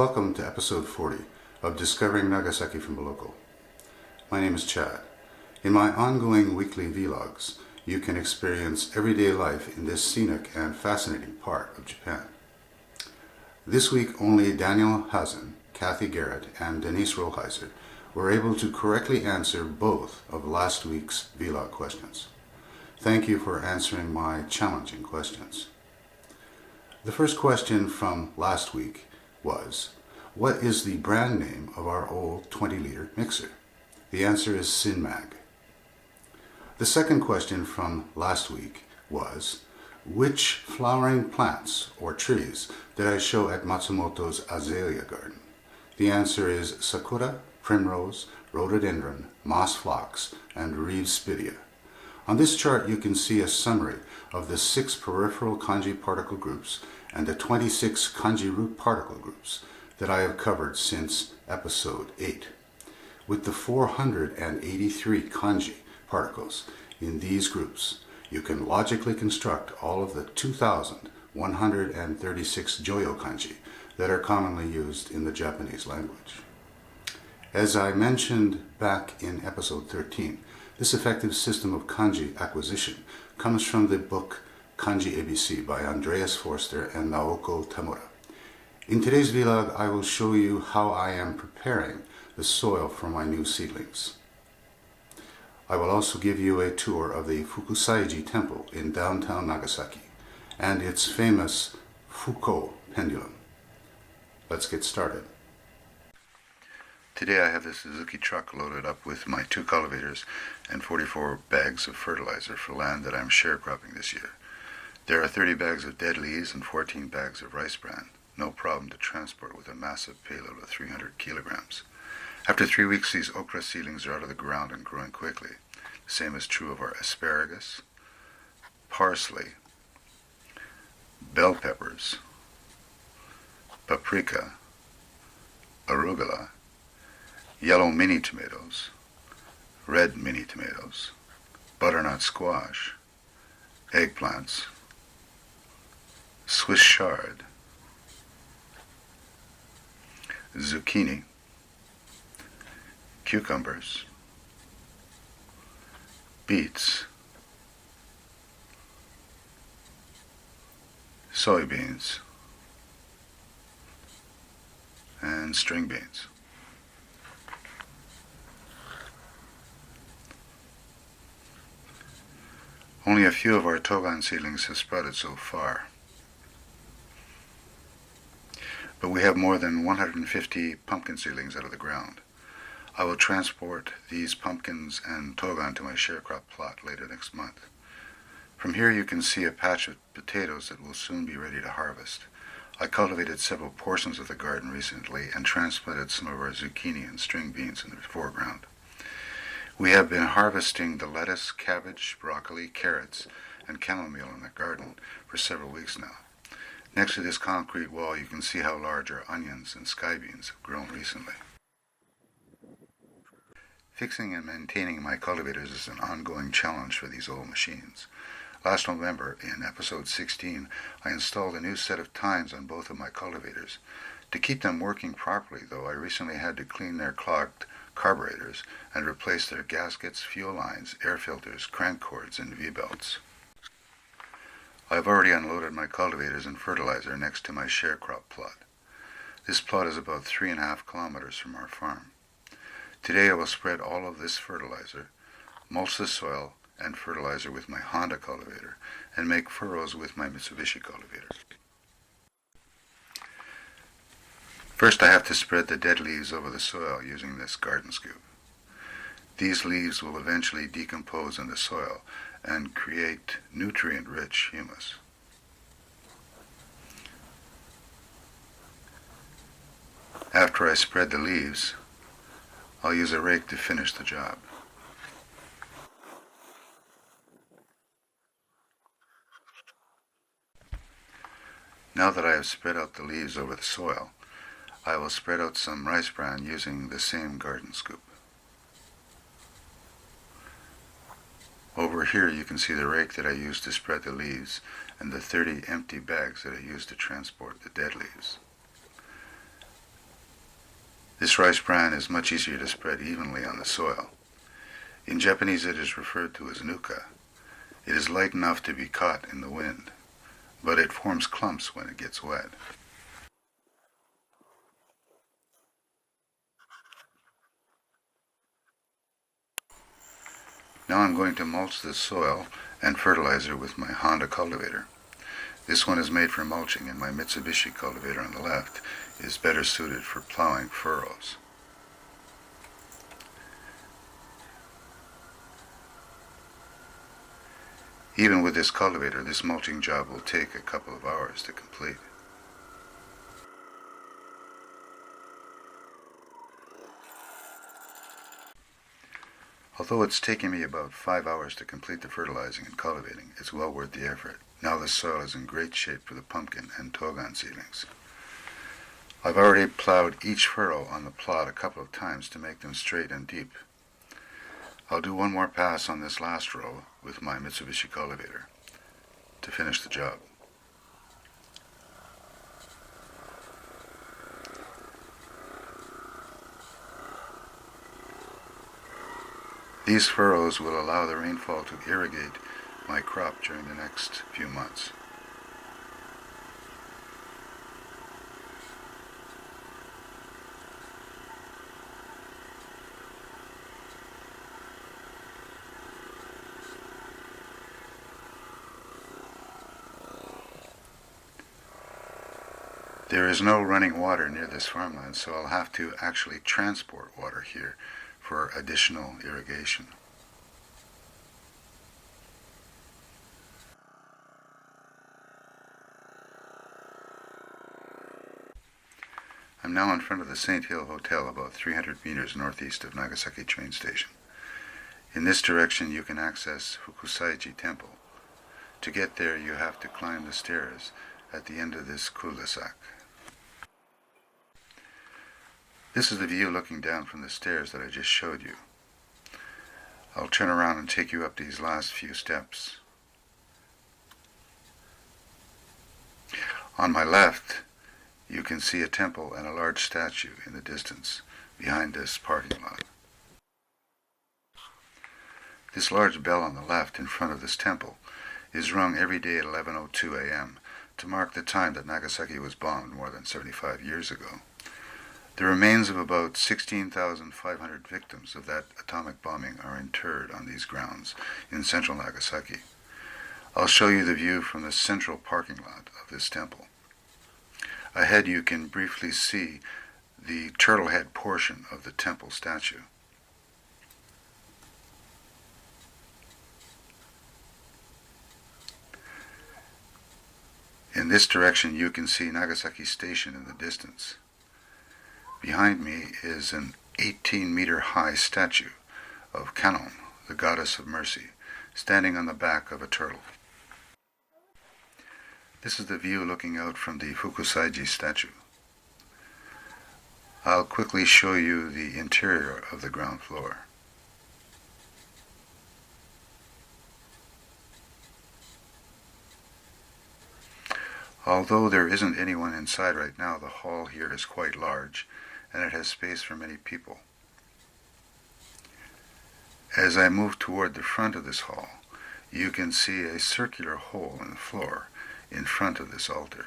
Welcome to episode 40 of Discovering Nagasaki from Below. My name is Chad. In my ongoing weekly vlogs, you can experience everyday life in this scenic and fascinating part of Japan. This week only Daniel Hazen, Kathy Garrett, and Denise Rollheiser were able to correctly answer both of last week's vlog questions. Thank you for answering my challenging questions. The first question from last week was, what is the brand name of our old 20-liter mixer? The answer is Sinmag. The second question from last week was, which flowering plants or trees did I show at Matsumoto's azalea garden? The answer is sakura, primrose, rhododendron, moss phlox, and reed spidia. On this chart you can see a summary of the 6 peripheral kanji particle groups and the 26 kanji root particle groups that I have covered since episode 8. With the 483 kanji particles in these groups, you can logically construct all of the 2,136 joyo kanji that are commonly used in the Japanese language. As I mentioned back in episode 13, this effective system of kanji acquisition comes from the book Kanji ABC by Andreas Forster and Naoko Tamura. In today's vlog, I will show you how I am preparing the soil for my new seedlings. I will also give you a tour of the Fukusaji Temple in downtown Nagasaki and its famous Fuko pendulum. Let's get started. Today I have the Suzuki truck loaded up with my 2 cultivators and 44 bags of fertilizer for land that I'm sharecropping this year. There are 30 bags of dead leaves and 14 bags of rice bran. No problem to transport with a massive payload of 300 kilograms. After 3 weeks, these okra seedlings are out of the ground and growing quickly. The same is true of our asparagus, parsley, bell peppers, paprika, arugula, yellow mini tomatoes, red mini tomatoes, butternut squash, eggplants, Swiss chard, zucchini, cucumbers, beets, soybeans, and string beans. Only a few of our togan seedlings have sprouted so far, but we have more than 150 pumpkin seedlings out of the ground. I will transport these pumpkins and togan to my sharecrop plot later next month. From here you can see a patch of potatoes that will soon be ready to harvest. I cultivated several portions of the garden recently and transplanted some of our zucchini and string beans in the foreground. We have been harvesting the lettuce, cabbage, broccoli, carrots, and chamomile in the garden for several weeks now. Next to this concrete wall you can see how large our onions and sky beans have grown recently. Fixing and maintaining my cultivators is an ongoing challenge for these old machines. Last November, in episode 16, I installed a new set of tines on both of my cultivators. To keep them working properly, though, I recently had to clean their clogged carburetors and replace their gaskets, fuel lines, air filters, crank cords, and V-belts. I have already unloaded my cultivators and fertilizer next to my sharecrop plot. This plot is about 3.5 kilometers from our farm. Today I will spread all of this fertilizer, mulch the soil and fertilizer with my Honda cultivator, and make furrows with my Mitsubishi cultivator. First I have to spread the dead leaves over the soil using this garden scoop. These leaves will eventually decompose in the soil and create nutrient-rich humus. After I spread the leaves, I'll use a rake to finish the job. Now that I have spread out the leaves over the soil, I will spread out some rice bran using the same garden scoop. Over here you can see the rake that I used to spread the leaves and the 30 empty bags that I used to transport the dead leaves. This rice bran is much easier to spread evenly on the soil. In Japanese it is referred to as nuka. It is light enough to be caught in the wind, but it forms clumps when it gets wet. Now I'm going to mulch the soil and fertilizer with my Honda cultivator. This one is made for mulching, and my Mitsubishi cultivator on the left is better suited for plowing furrows. Even with this cultivator, this mulching job will take a couple of hours to complete. Although it's taken me about 5 hours to complete the fertilizing and cultivating, it's well worth the effort. Now the soil is in great shape for the pumpkin and togan seedlings. I've already plowed each furrow on the plot a couple of times to make them straight and deep. I'll do one more pass on this last row with my Mitsubishi cultivator to finish the job. These furrows will allow the rainfall to irrigate my crop during the next few months. There is no running water near this farmland, so I'll have to actually transport water here for additional irrigation. I'm now in front of the St. Hill Hotel, about 300 meters northeast of Nagasaki train station. In this direction you can access Fukusaji Temple. To get there you have to climb the stairs at the end of this cul-de-sac. This is the view looking down from the stairs that I just showed you. I'll turn around and take you up these last few steps. On my left, you can see a temple and a large statue in the distance behind this parking lot. This large bell on the left in front of this temple is rung every day at 11:02 a.m. to mark the time that Nagasaki was bombed more than 75 years ago. The remains of about 16,500 victims of that atomic bombing are interred on these grounds in central Nagasaki. I'll show you the view from the central parking lot of this temple. Ahead you can briefly see the turtle head portion of the temple statue. In this direction you can see Nagasaki Station in the distance. Behind me is an 18-meter high statue of Kannon, the goddess of mercy, standing on the back of a turtle. This is the view looking out from the Fukusaji statue. I'll quickly show you the interior of the ground floor. Although there isn't anyone inside right now, the hall here is quite large, and it has space for many people. As I move toward the front of this hall, you can see a circular hole in the floor in front of this altar.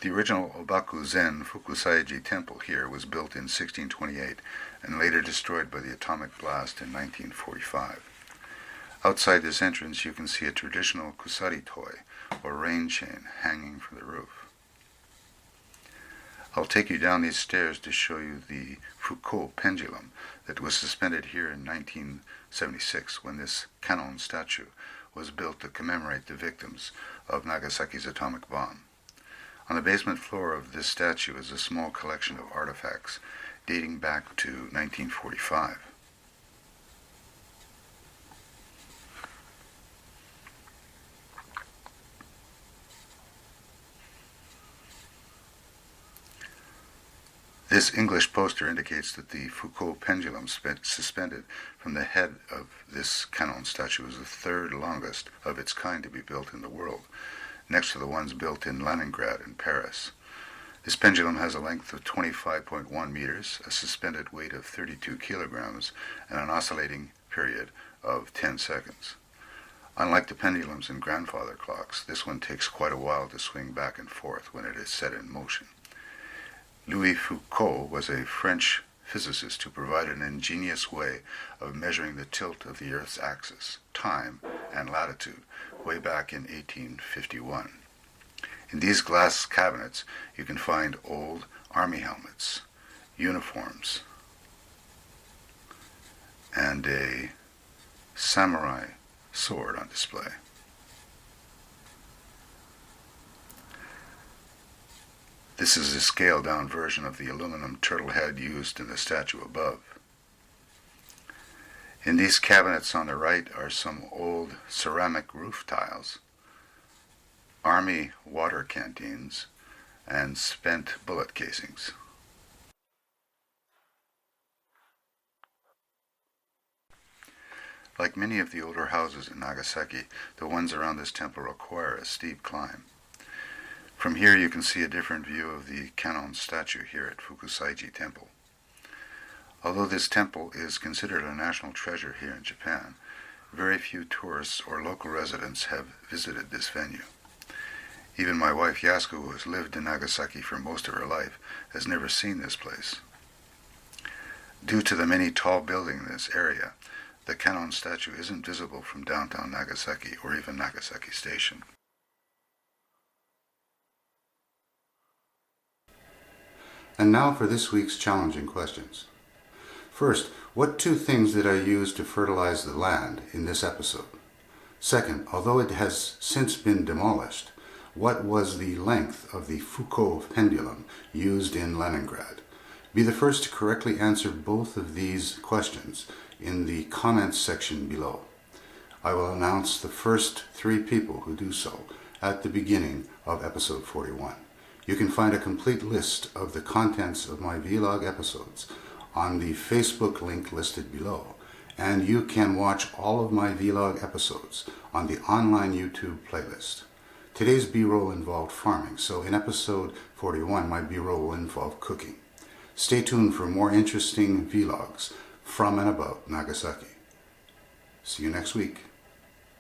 The original Obaku Zen Fukusaji Temple here was built in 1628 and later destroyed by the atomic blast in 1945. Outside this entrance you can see a traditional kusari toy, or rain chain, hanging from the roof. I'll take you down these stairs to show you the Foucault pendulum that was suspended here in 1976 when this Kannon statue was built to commemorate the victims of Nagasaki's atomic bomb. On the basement floor of this statue is a small collection of artifacts dating back to 1945. This English poster indicates that the Foucault pendulum suspended from the head of this Kannon statue is the third longest of its kind to be built in the world. next to the ones built in Leningrad and Paris. This pendulum has a length of 25.1 meters, a suspended weight of 32 kilograms, and an oscillating period of 10 seconds. Unlike the pendulums in grandfather clocks, this one takes quite a while to swing back and forth when it is set in motion. Louis Foucault was a French physicist who provided an ingenious way of measuring the tilt of the Earth's axis, time, and latitude way back in 1851. In these glass cabinets, you can find old army helmets, uniforms, and a samurai sword on display. This is a scaled-down version of the aluminum turtle head used in the statue above. In these cabinets on the right are some old ceramic roof tiles, army water canteens, and spent bullet casings. Like many of the older houses in Nagasaki, the ones around this temple require a steep climb. From here you can see a different view of the Kannon statue here at Fukusaji Temple. Although this temple is considered a national treasure here in Japan, very few tourists or local residents have visited this venue. Even my wife Yasuko, who has lived in Nagasaki for most of her life, has never seen this place. Due to the many tall buildings in this area, the Kannon statue isn't visible from downtown Nagasaki or even Nagasaki Station. And now for this week's challenging questions. First, what two things did I use to fertilize the land in this episode? Second, although it has since been demolished, what was the length of the Foucault pendulum used in Leningrad? Be the first to correctly answer both of these questions in the comments section below. I will announce the first 3 people who do so at the beginning of episode 41. You can find a complete list of the contents of my vlog episodes on the Facebook link listed below, and you can watch all of my vlog episodes on the online YouTube playlist. Today's B-roll involved farming, so in episode 41 my B-roll will involve cooking. Stay tuned for more interesting vlogs from and about Nagasaki. See you next week.